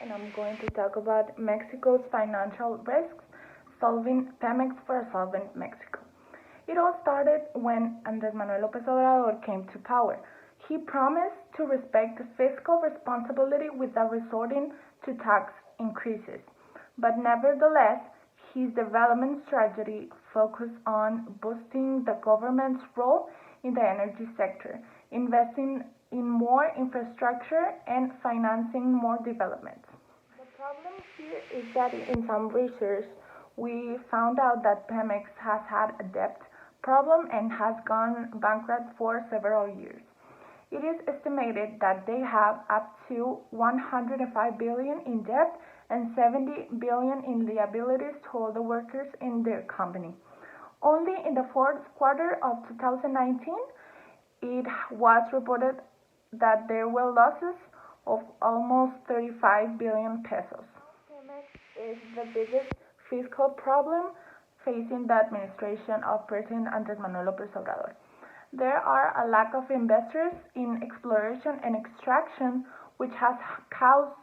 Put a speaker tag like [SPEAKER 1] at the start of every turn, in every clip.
[SPEAKER 1] And I'm going to talk about Mexico's financial risks, solving PEMEX for a solvent Mexico. It all started when Andrés Manuel López Obrador came to power. He promised to respect fiscal responsibility without resorting to tax increases. But nevertheless, his development strategy focused on boosting the government's role in the energy sector, investing in more infrastructure and financing more development. The problem here is that in some research, we found out that Pemex has had a debt problem and has gone bankrupt for several years. It is estimated that they have up to 105 billion in debt and 70 billion in liabilities to all the workers in their company. Only in the fourth quarter of 2019, it was reported that there were losses of almost 35 billion pesos. Pemex is the biggest fiscal problem facing the administration of President Andrés Manuel López Obrador. There are a lack of investors in exploration and extraction, which has caused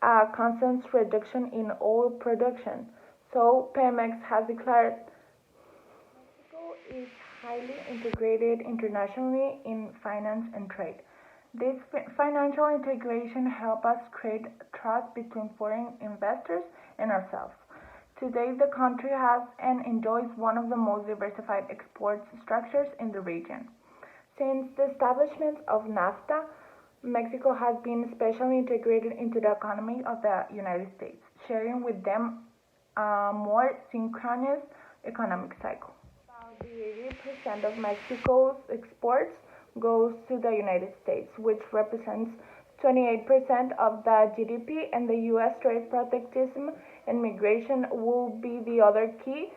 [SPEAKER 1] a constant reduction in oil production. So Pemex has declared Mexico is highly integrated internationally in finance and trade. This financial integration helps us create trust between foreign investors and ourselves. Today, the country has and enjoys one of the most diversified export structures in the region. Since the establishment of NAFTA, Mexico has been specially integrated into the economy of the United States, sharing with them a more synchronous economic cycle. About the 80% of Mexico's exports goes to the United States, which represents 28% of the GDP, and the U.S. trade protectionism and migration will be the other key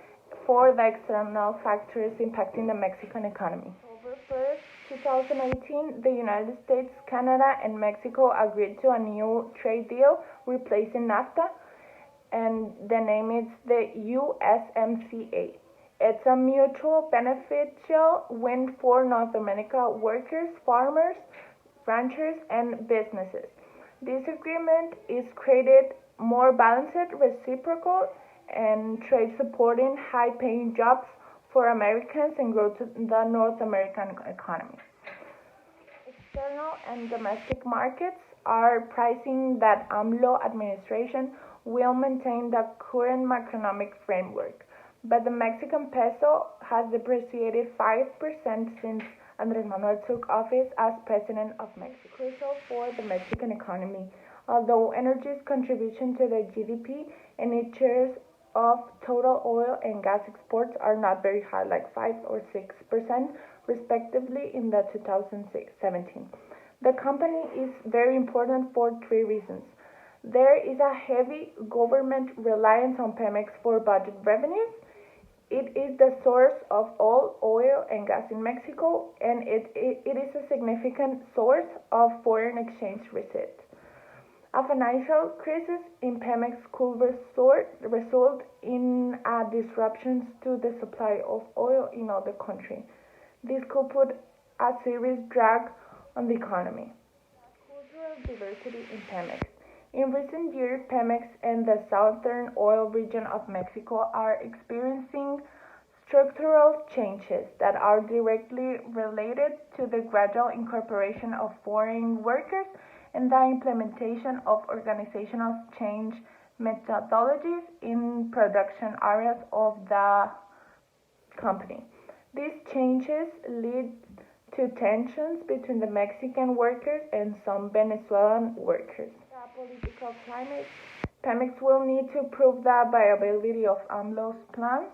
[SPEAKER 1] for the external factors impacting the Mexican economy. October 1st, 2018, the United States, Canada, and Mexico agreed to a new trade deal replacing NAFTA, and the name is the USMCA. It's a mutual beneficial win for North America workers, farmers, ranchers, and businesses. This agreement is created more balanced, reciprocal, and trade supporting high-paying jobs for Americans and growth in the North American economy. External and domestic markets are pricing that AMLO administration will maintain the current macroeconomic framework, but the Mexican peso has depreciated 5% since Andrés Manuel took office as president of Mexico. Crucial for the Mexican economy, although energy's contribution to the GDP and its shares of total oil and gas exports are not very high, like 5 or 6% respectively in the 2017. The company is very important for three reasons. There is a heavy government reliance on Pemex for budget revenues. It is the source of all oil and gas in Mexico, and it is a significant source of foreign exchange receipts. A financial crisis in Pemex could result in disruptions to the supply of oil in other countries. This could put a serious drag on the economy. Cultural diversity in Pemex. In recent years, Pemex and the southern oil region of Mexico are experiencing structural changes that are directly related to the gradual incorporation of foreign workers and the implementation of organizational change methodologies in production areas of the company. These changes lead to tensions between the Mexican workers and some Venezuelan workers. Political climate, Pemex will need to prove the viability of AMLO's plans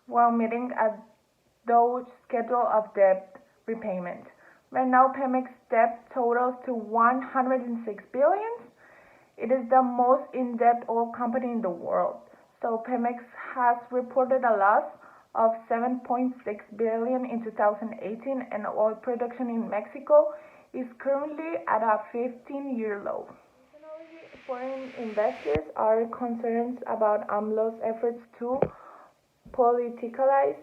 [SPEAKER 1] while meeting a low schedule of debt repayment. Right now, Pemex debt totals to 106 billion. It is the most in-debt oil company in the world. So Pemex has reported a loss of 7.6 billion in 2018, and oil production in Mexico is currently at a 15-year low. Foreign investors are concerned about AMLO's efforts to politicalize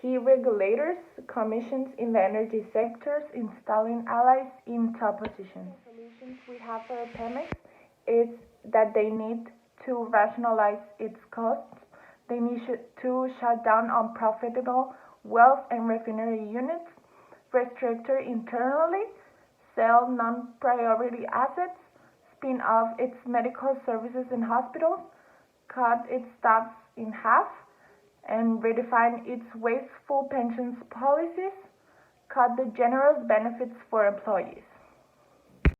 [SPEAKER 1] key regulators, commissions in the energy sectors, installing allies in top positions. The solutions we have for Pemex is that they need to rationalize its costs. They need to shut down unprofitable wealth and refinery units, restructure internally, sell non-priority assets, spin off its medical services and hospitals, cut its staff in half, and redefine its wasteful pensions policies, cut the generous benefits for employees.